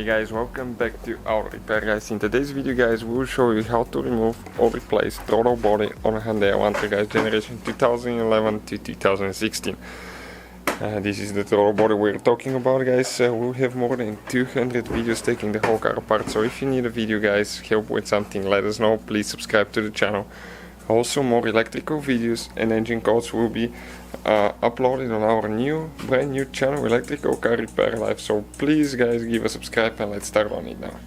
Hey guys, welcome back to our repair guys. In today's video guys, we will show you how to remove or replace throttle body on a Hyundai Elantra guys, generation 2011 to 2016. This is the throttle body we're talking about guys. We'll have more than 200 videos taking the whole car apart, so if you need a video guys, help with something, let us know. Please subscribe to the channel. Also more electrical videos and engine codes will be uploaded on our brand new channel, Electrical Car Repair Life. So please guys, give a subscribe and let's start on it now.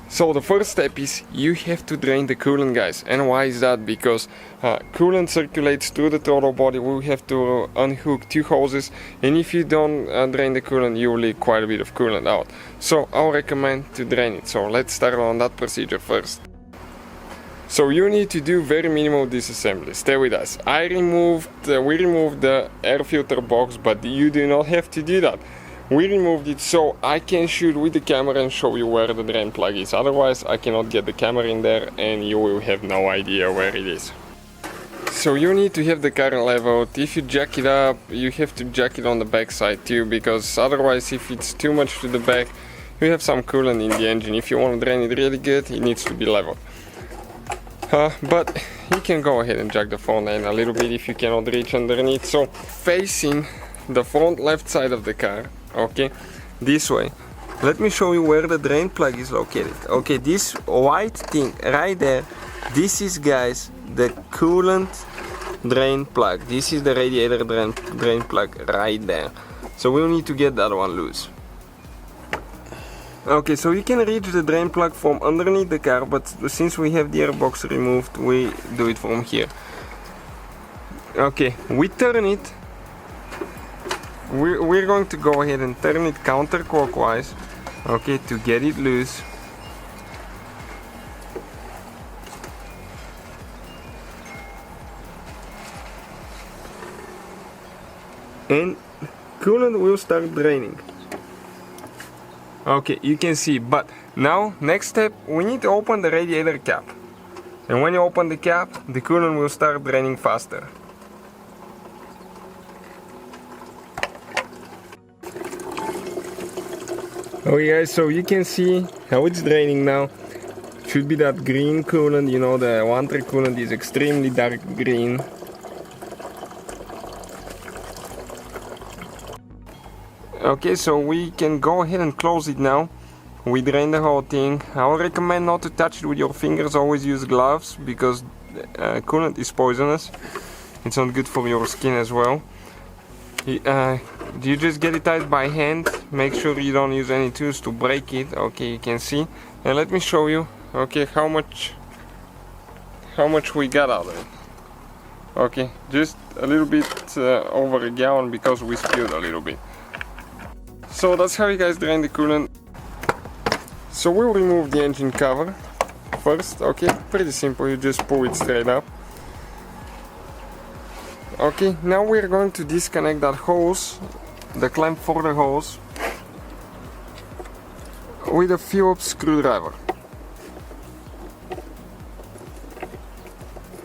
So the first step is you have to drain the coolant guys. And why is that? Because coolant circulates through the throttle body. We have to unhook two hoses, and if you don't drain the coolant, you will leak quite a bit of coolant out. So I'll recommend to drain it. So let's start on that procedure first. So you need to do very minimal disassembly. Stay with us. We removed the air filter box, but you do not have to do that. We removed it so I can shoot with the camera and show you where the drain plug is. Otherwise I cannot get the camera in there and you will have no idea where it is. So you need to have the car leveled. If you jack it up, you have to jack it on the back side too, because otherwise if it's too much to the back, you have some coolant in the engine. If you want to drain it really good, it needs to be leveled. But you can go ahead and jack the front end a little bit if you cannot reach underneath. So facing the front left side of the car, okay, this way. Let me show you where the drain plug is located. Okay, this white thing right there, this is guys the coolant drain plug. This is the radiator drain plug right there. So we'll need to get that one loose. Okay, so you can reach the drain plug from underneath the car, but since we have the airbox removed, we do it from here. Okay, we turn it. We're going to go ahead and turn it counterclockwise, okay, to get it loose. And coolant will start draining. Okay, you can see, but now next step, we need to open the radiator cap. And when you open the cap, the coolant will start draining faster. Okay guys, so you can see how it's draining now. Should be that green coolant, you know, the Elantra coolant is extremely dark green. Okay, so we can go ahead and close it now. We drain the whole thing. I would recommend not to touch it with your fingers, always use gloves, because coolant is poisonous. It's not good for your skin as well. You just get it tight by hand, make sure you don't use any tools to break it. Okay, you can see. And let me show you, okay, how much we got out of it. Okay, just a little bit over a gallon because we spilled a little bit. So that's how you guys drain the coolant. So we'll remove the engine cover first. Okay, pretty simple, you just pull it straight up. Okay, now we're going to disconnect that hose, the clamp for the hose, with a Phillips screwdriver.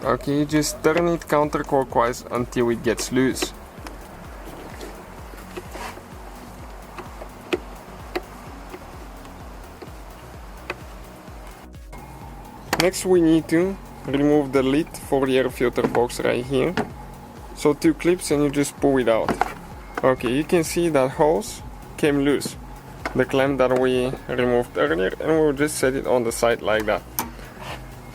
Okay, you just turn it counterclockwise until it gets loose. Next we need to remove the lid for the air filter box right here. So two clips and you just pull it out. Okay, you can see that hose came loose, the clamp that we removed earlier, and we'll just set it on the side like that.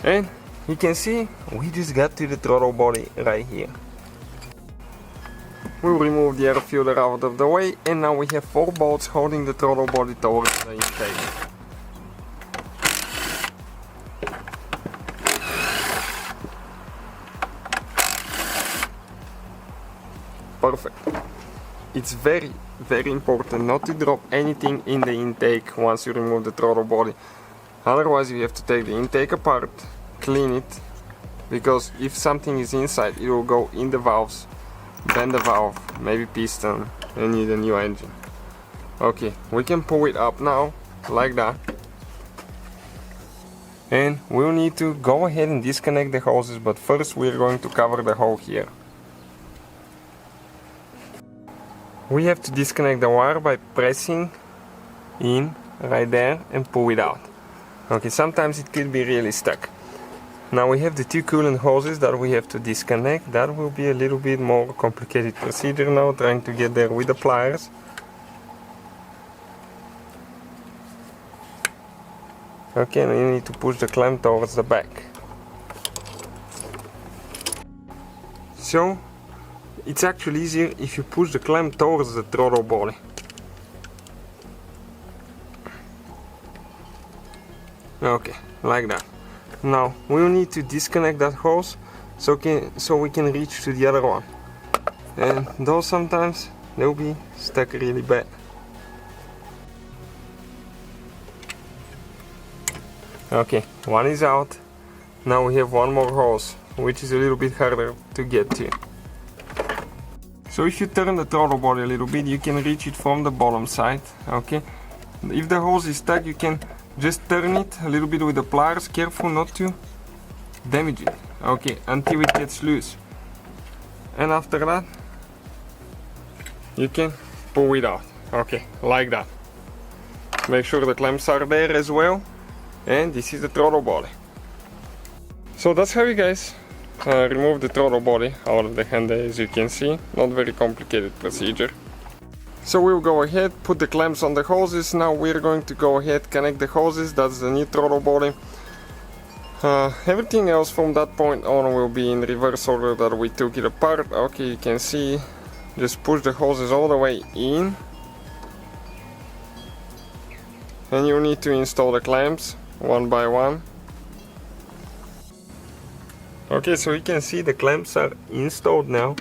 And you can see we just got to the throttle body right here. We'll remove the air filter out of the way, and now we have 4 bolts holding the throttle body towards the intake. Perfect. It's very important not to drop anything in the intake once you remove the throttle body. Otherwise you have to take the intake apart, clean it, because if something is inside it will go in the valves, bend the valve, maybe piston, and need a new engine. Okay, we can pull it up now, like that. And we'll need to go ahead and disconnect the hoses, but first we're going to cover the hole here. We have to disconnect the wire by pressing in right there and pull it out. Okay, sometimes it could be really stuck. Now we have the two coolant hoses that we have to disconnect. That will be a little bit more complicated procedure now, trying to get there with the pliers. Okay, and you need to push the clamp towards the back. So, it's actually easier if you push the clamp towards the throttle body. Okay, like that. Now, we will need to disconnect that hose so we can reach to the other one. And those sometimes, they'll be stuck really bad. Okay, one is out. Now we have one more hose, which is a little bit harder to get to. So if you turn the throttle body a little bit, you can reach it from the bottom side. Okay, if the hose is stuck, you can just turn it a little bit with the pliers, careful not to damage it. Okay, until it gets loose. And after that, you can pull it out. Okay, like that. Make sure the clamps are there as well. And this is the throttle body. So that's how you guys remove the throttle body out of the Hyundai, as you can see. Not very complicated procedure. So we'll go ahead, put the clamps on the hoses. Now we're going to go ahead, connect the hoses. That's the new throttle body. Everything else from that point on will be in reverse order that we took it apart. Okay, you can see, just push the hoses all the way in. And you need to install the clamps one by one. Okay, so you can see the clamps are installed now,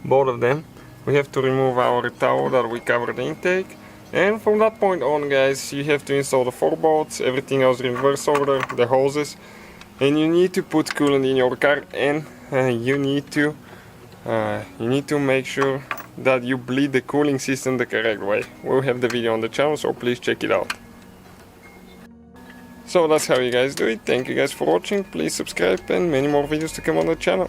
both of them. We have to remove our towel that we covered the intake, and from that point on, guys, you have to install the 4 bolts, everything else in reverse order, the hoses, and you need to put coolant in your car, and you need to make sure that you bleed the cooling system the correct way. We'll have the video on the channel, so please check it out. So that's how you guys do it. Thank you guys for watching. Please subscribe and many more videos to come on the channel.